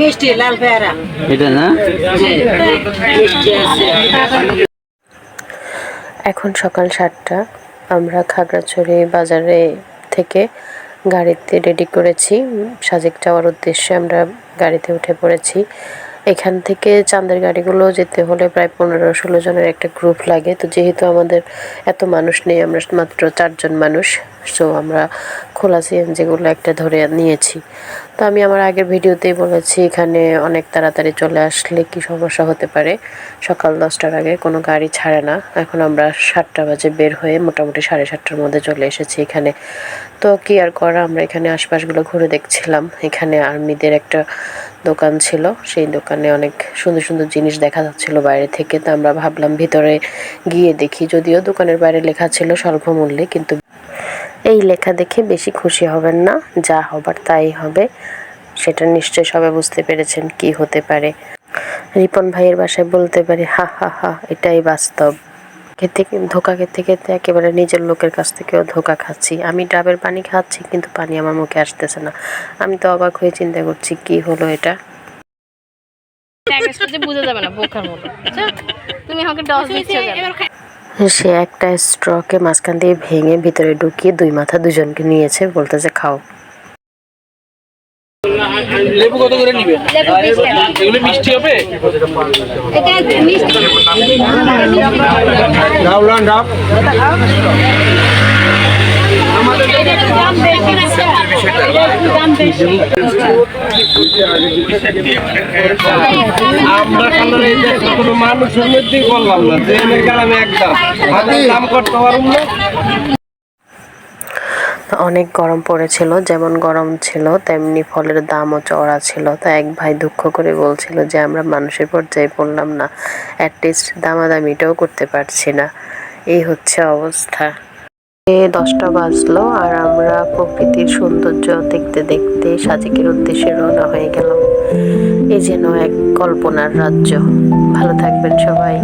মিষ্টি লাল পেয়ারা এটা না মিষ্টি আছে। এখন সকাল 7টা। আমরা খাগড়াছড়ি বাজারে থেকে গাড়িতে রেডি করেছি, সাজেক যাওয়ার উদ্দেশ্যে আমরা গাড়িতে উঠে পড়েছি। এখান থেকে চাঁদের গাড়িগুলো যেতে হলে প্রায় 15-16 জনের একটা গ্রুপ লাগে। তো যেহেতু আমাদের এত মানুষ নেই, আমরা মাত্র 4 জন মানুষ, সো আমরা খোলা সিএনজিগুলো একটা ধরে নিয়েছি। তো আমি আমার আগের ভিডিওতেই বলেছি এখানে অনেক তাড়াতাড়ি চলে আসলে কি সমস্যা হতে পারে। সকাল 10টার আগে কোনো গাড়ি ছাড়ে না। এখন আমরা 7টা বাজে বের হয়ে মোটামুটি 7:30টার মধ্যে চলে এসেছি এখানে। তো কি আর করা, আমরা এখানে আশপাশগুলো ঘুরে দেখছিলাম। এখানে আর্মিদের একটা দোকান ছিল, সেই দোকানে অনেক সুন্দর সুন্দর জিনিস দেখা যাচ্ছিল বাইরে থেকে। তো আমরা ভাবলাম ভিতরে গিয়ে দেখি, যদিও দোকানের বাইরে লেখা ছিল স্বল্প মূল্যে, কিন্তু এই লেখা দেখে বেশি খুশি হবেন না, যা হবার তাই হবে। সেটা নিশ্চয়ই সবাই বুঝতে পেরেছেন কি হতে পারে। রিপন ভাইয়ের বাসায় বলতে পারি, হা হা হা, এটাই বাস্তব। ধোকা খেতে খেতে একেবারে নিজের লোকের কাছ থেকেও ধোকা খাচ্ছি। আমি ডাবের পানি খাচ্ছি, কিন্তু পানি আমার মুখে আসতেছে না। আমি তো অবাক হয়ে চিন্তা করছি কি হলো এটা। সে একটা স্ট্রকে মাঝখান দিয়ে ভেঙে ভিতরে ঢুকিয়ে 2 মাথা 2জনকে নিয়েছে, বলতেছে খাও। লেবু কত করে নিবে? এগুলো মিষ্টি হবে? এটা মিষ্টি দাও লান দাও। আমাদের দাম বেশি আছে, দাম বেশি। আমরা খালি এই যে কোনো মানুষের মধ্যেই বললাম না যে এর কারণে একদম দাম করতে পারুম না। অনেক গরম পড়েছিল, যেমন গরম ছিল তেমনি ফলের দামও চড়া ছিল। তা এক ভাই দুঃখ করে বলছিল যে আমরা মানুষের পর্যায়ে পড়লাম না, অ্যাটলিস্ট দামাদামিটাও করতে পারছি না। এই হচ্ছে অবস্থা। 10টা বাজলো আর আমরা প্রকৃতির সৌন্দর্য দেখতে দেখতে সাজেকের উদ্দেশ্যে রওনা হয়ে গেলাম। এই যেন এক কল্পনার রাজ্য। ভালো থাকবেন সবাই।